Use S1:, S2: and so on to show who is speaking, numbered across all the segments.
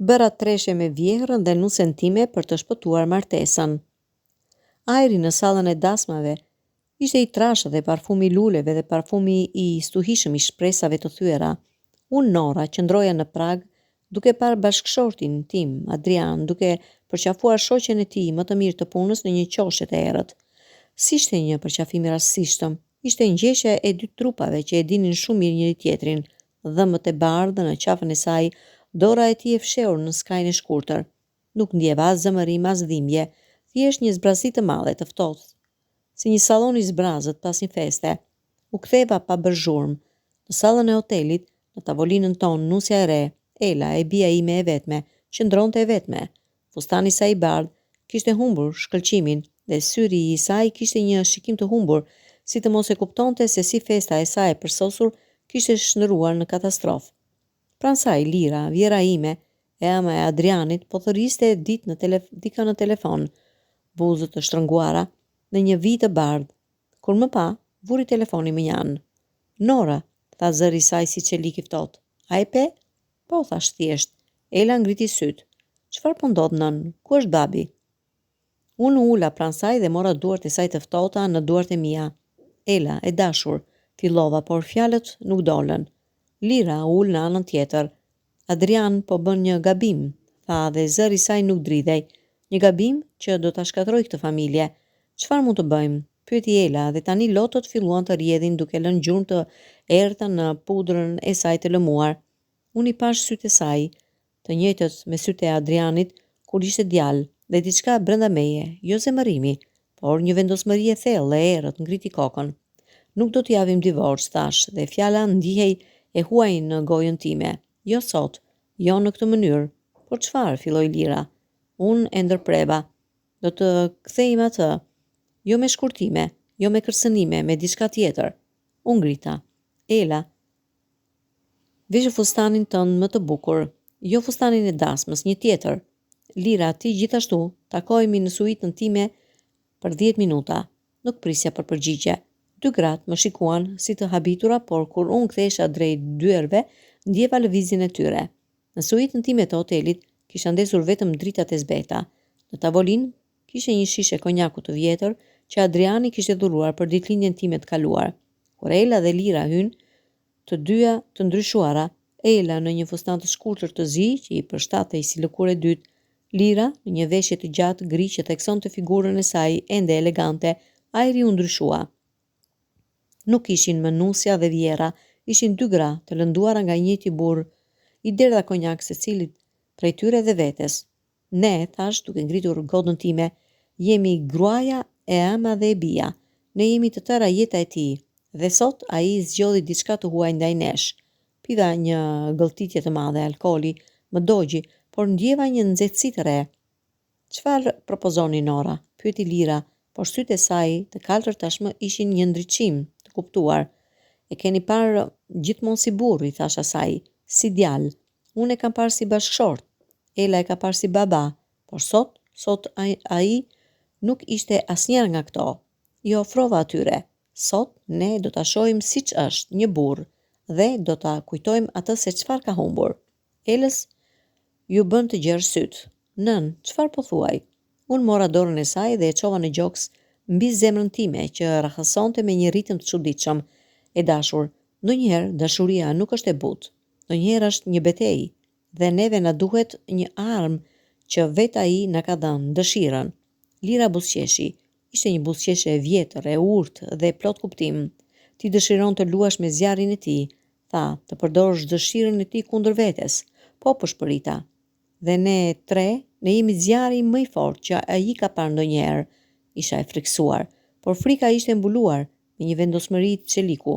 S1: Bëra treshe me vjehrën dhe nusen time për të shpëtuar martesën. Ajri në sallën e dasmave ishte i trashë dhe parfumi luleve dhe parfumi i stuhishëm i shpresave të thyera. Unë Nora qëndroja në prag duke parë bashkëshortin tim, Adrian, duke përqafuar shoqen e tij më të mirë të punës në një qoshe të errët. Si ishte një përqafim i rastësishëm, ishte ngjeshja e dy trupave që e dinin shumë mirë njëri tjetrin, dhëmbët e bardhë në qafën e saj, dora e tij e fshehur në skajin e shkurtër. Nuk ndjeva as zëmërim as dhimbje, thjesht një zbrazit të madhe të ftohtë, si një sallon i zbrazët pas një feste. U ktheva pa bërë zhurmë. Në sallën e hotelit, në tavolinën tonë, nusja e re, Ela, e bia ime e vetme, qëndronte e vetme. Fustani i saj i bardhë kishte humbur shkëlqimin dhe syri i saj kishte një shikim të humbur, si të mos e kuptonte se si festa e saj e përsosur kishte shndërruar në katastrofë. Pranë saj, Lira, vjera ime, e ama e Adrianit, po thërriste dika në telefon, buzët të shtrënguara, në një vi të bardhë. Kur më pa, vuri telefonin më janë. Nora, tha zëri i saj si çelik i ftohtë. A e pe? Po, thash thjesht. Ela ngriti syt. Çfarë po ndodh nën? Ku është babi? Unë ula pranë saj dhe mora duart e saj të ftohta në duart e mia. Ela, e dashur, fillova, por fjalët nuk dolën. Lira ul në anën tjetër. Adrian po bën një gabim, tha dhe zëri i saj nuk dridhej. Një gabim që do ta shkatroj këtë familje. Çfarë mund të bëjmë? Pyeti Ela dhe tani lotët filluan të rrjedhin duke lënë gjurmë të errëta në pudrën e saj të lëmuar. Unë i pash sytë e saj, të njëjtët me sytë e Adrianit kur ishte djalë, dhe diçka brenda meje, jo zemërimi, por një vendosmëri e thellë e errët ngriti kokën. Nuk do të javim divorc, thash, dhe fjala ndihej e huaj në gojën time. Jo sot, jo në këtë mënyrë. Por çfarë? Filloi Lira. Unë e ndërpreva. Do të kthejmë atë, jo me shkurtime, jo me kërcënime, me diçka tjetër. Unë ngrita. Ela, vishë fustanin tënd më të bukur, jo fustanin e dasmës, një tjetër. Lira, ti gjithashtu, takohemi në suitën time për 10 minuta. Nuk prisja për përgjigje. Dy gratë më shikuan si të habitura, por kur unë kthesha drejt dyerve, ndjeva lëvizjen e tyre. Në suitën time të hotelit kisha ndesur vetëm dritat e zbeta. Në tavolinë kishte një shishe konjaku të vjetër që Adriani kishte dhuruar për ditëlindjen time të kaluar. Kur Ela dhe Lira hynë, të dyja të ndryshuara, Ela në një fustan të shkurtër të zi që i përshtatej si lëkurë e dytë, Lira në një veshje të gjatë gri që theksonte figurën e saj ende elegante, ajri u ndryshua. Nuk ishin më nusja dhe vjera, ishin dy gra të lënduara nga njëjti burr, i derdha konjak secilit prej tyre dhe vetes. Ne, thash duke ngritur godën time, jemi gruaja e ama dhe e bia. Ne jemi të tëra jeta e tij. Dhe sot ai zgjodhi diçka të huaj ndaj nesh. Piva një gëlltitje të madhe alkooli, më dogji, por ndjeva një nxehtësi të re. Çfarë propozoni Nora? Pyeti Lira, por sytë e saj të kaltër tashmë ishin një ndriçim të kuptuar. E keni parë gjithmonë si burr, i thash asaj, si djalë. Unë e kam parë si bashkëshort. Ela e ka parë si baba, por sot ai nuk ishte asnjëra nga këto. I ofrova atyre. Sot ne do ta shohim siç është, një burr, dhe do ta kujtojmë atë se çfarë ka humbur. Elës ju bën të gjerë syt. Nën, çfarë po thuaj? Unë mora dorën e saj dhe e çova në gjoks mbi zemrën time që rrahësonte me një ritëm të çuditshëm. E dashur, ndonjëherë dashuria nuk është e butë. Ndonjëherë është një betejë dhe neve na duhet një armë që vetë ai na ka dhënë, dëshirën. Lira buzëqeshi. Ishte një buzëqeshje e vjetër, e urtë dhe plot kuptim. Ti dëshiron të luash me zjarrin e tij, tha, të përdorësh dëshirën e tij kundër vetes. Po shpërita. Dhe ne tre, ne jemi zjarri më i fortë që ai ka parë ndonjëherë. Isha e friksuar, por frika ishte mbuluar me një vendosmëri të çeliku.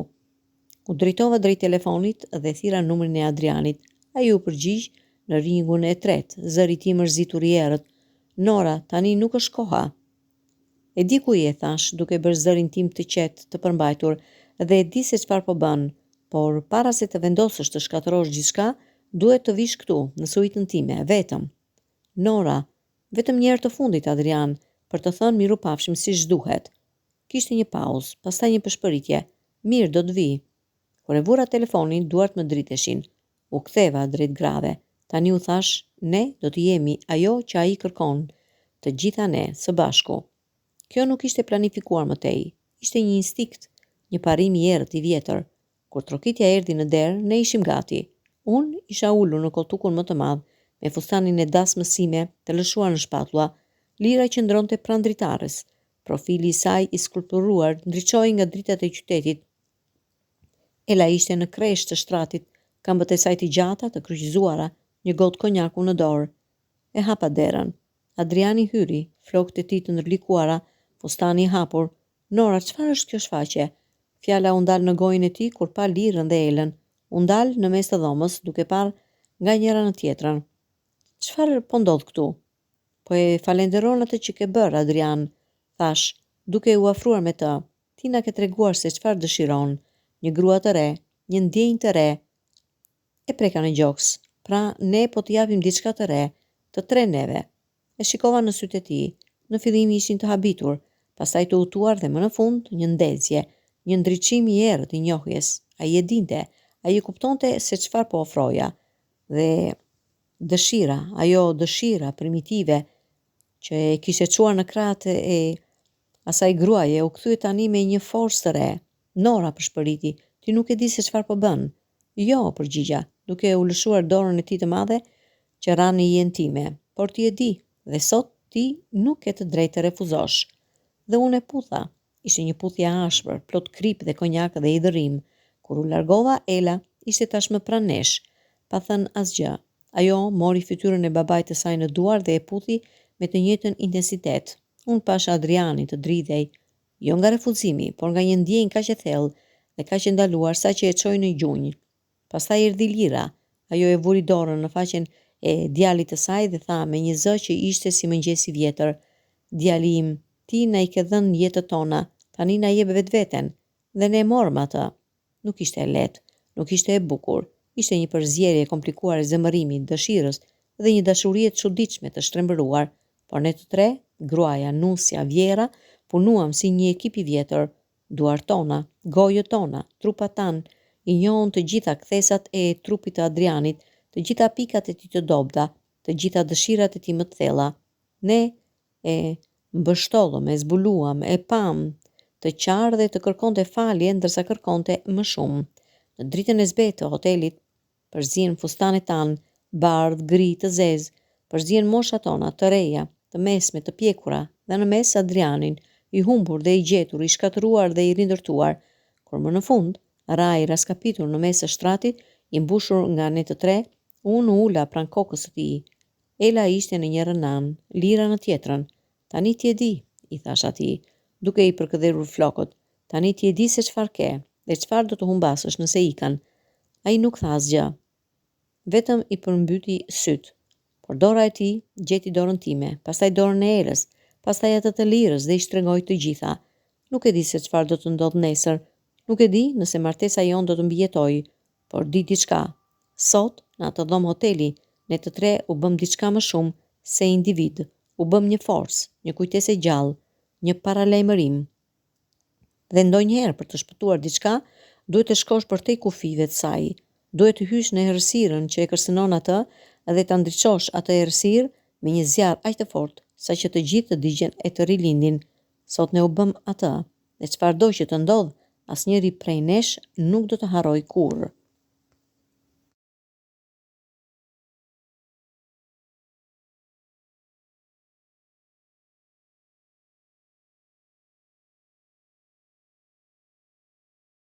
S1: U drejtova drejt telefonit dhe thira numrin e Adrianit. Ai u përgjigj në ringun e tretë, zëri i tij mërzitur i errët. Nora, tani nuk është koha. E di ku je, thash, duke bërë zërin tim të qetë, të përmbajtur, dhe e di se çfarë po bën, por para se të vendosësh të shkatërrosh gjithçka, duhet të vish këtu, në suitën time, vetëm. Nora, vetëm një herë të fundit, Adrian, për të thënë mirupafshim siç duhet. Kishte një pauzë, pastaj një përshpëritje. Mirë, do të vi. Kur e vura telefonin, duart më driteshin. U ktheva drejt grave. Tani u thash, ne do të jemi ajo që ai kërkon, të gjitha ne së bashku. Kjo nuk ishte planifikuar më tej, ishte një instinkt, një parim i errët i vjetër. Kur trokitja erdhi në derë, ne ishim gati. Unë isha ulur në koltukun më të madh, me fustanin e dasmës sime të lëshuar në shpatulla. Lira qëndronte pranë dritares. Profili i saj i skulpturuar ndriçoi nga dritat e qytetit. Ela ishte në kresh të shtratit, këmbët e saj të gjata të kryqëzuara, një gotë konjaku në dorë. E hapa derën. Adriani hyri, flokët e tij të ndërlikuara, fustani i hapur. Nora, çfarë është kjo shfaqje? Fjala u ndal në gojën e tij kur pa Lirën dhe Elën. U ndal në mes të dhomës, duke parë nga njëra në tjetrën. Çfarë po ndodh këtu? Po e falenderon atë që ke bërë, Adrian, thash, duke u afruar me të. Ti na ke treguar se çfarë dëshiron, një grua të re, një ndjenjë të re. E preka në gjoks. Pra, ne po të japim diçka të re, të tre neve. E shikova në sytë e tij. Në fillim ishin të habitur, pastaj të utuar dhe më në fund një ndezje, një ndriçim i errët i njohjes. Ai e dinte, ai e kuptonte se çfarë po ofroja. Dhe dëshira, ajo dëshira primitive që e kishte çuar në krahët e asaj gruaje u kthye tani me një forcë të re. Nora përshpëriti, ti nuk e di se çfarë po bën. Jo, përgjigja, duke u lëshuar dorën e tij të madhe që ra në hijen time. Por ti e di, dhe sot ti nuk ke të drejtë të refuzosh. Dhe unë e putha. Ishte një puthje ashpër, plot krip dhe konjak dhe i dërim. Kur u largova, Ela ishte tashmë pranë nesh, pa thënë asgjë. Ajo mori fytyrën e babait të saj në duar dhe e puthi me të njëjtën intensitet. Unë pash Adrianin të dridhej, jo nga refuzimi, por nga një ndjenjë kaq e thellë dhe kaq e ndaluar sa që e çoi në gjunjë. Pastaj erdhi Lira, ajo e vuri dorën në faqen e djalit të saj dhe tha me një zë që ishte si mëngjesi vjetër, djali im, ti na i ke dhënë jetët tona, tani na jep vetveten, dhe ne e morëm atë. Nuk ishte e lehtë, nuk ishte e bukur, ishte një përzierje e komplikuar e zemërimit, dëshirës dhe një dashurie të çuditshme të shtrembëruar, por ne të tre, gruaja, nusja, vjera, punuam si një ekip i vjetër, duart tona, gojët tona, trupat tanë, i njohun të gjitha kthesat e trupit të Adrianit, të gjitha pikat e tij të dobta, të gjitha dëshirat e tij më të thella. Ne e mbështollëm, e zbuluam, e pam, të qarë dhe të kërkonte falje ndërsa kërkonte më shumë. Në dritën e zbetë të hotelit, përzien fustanet tanë, bardh, gri, të zezë, përzien moshat tona, të reja, të mesme, të pjekura, dhe në mes Adrianin, i humbur dhe i gjetur, i shkatëruar dhe i rindërtuar, kur më në fund, ra i raskapitur në mes të shtratit, i mbushur nga ne të tre, unë ula pranë kokës së tij. Ela ishte në njërën anë, Lira në tjetrën. Tani ti e di, i thash atij, duke i përkëdherur flokët. Tani ti e di se çfarë ke, dhe çfarë do të humbasësh nëse ikan. Ai nuk tha asgjë. Vetëm i përmbyti syt. Por dora e tij gjeti dorën time, pastaj dorën e Elës, pastaj atë të Lirës dhe i shtregoi të gjitha. Nuk e di se çfarë do të ndodh nesër. Nuk e di nëse martesa jon do të mbijetojë, por di diçka. Sot, në atë dhomë hoteli, ne të tre u bëm diçka më shumë se individ. U bëm një forcë, një kujtesë e gjallë, një paralajmërim. Dhe ndonjëherë për të shpëtuar diçka, duhet të shkosh përtej kufive të saj. Duhet të hysh në errësirën që e kërcënon atë dhe ta ndriçosh atë errësirë me një zjarr aq të fortë, saqë të gjithë të digjen e të rilindin. Sot ne u bëm atë, dhe çfarëdo që të ndodh, asnjëri prej nesh nuk do të harroj kurrë.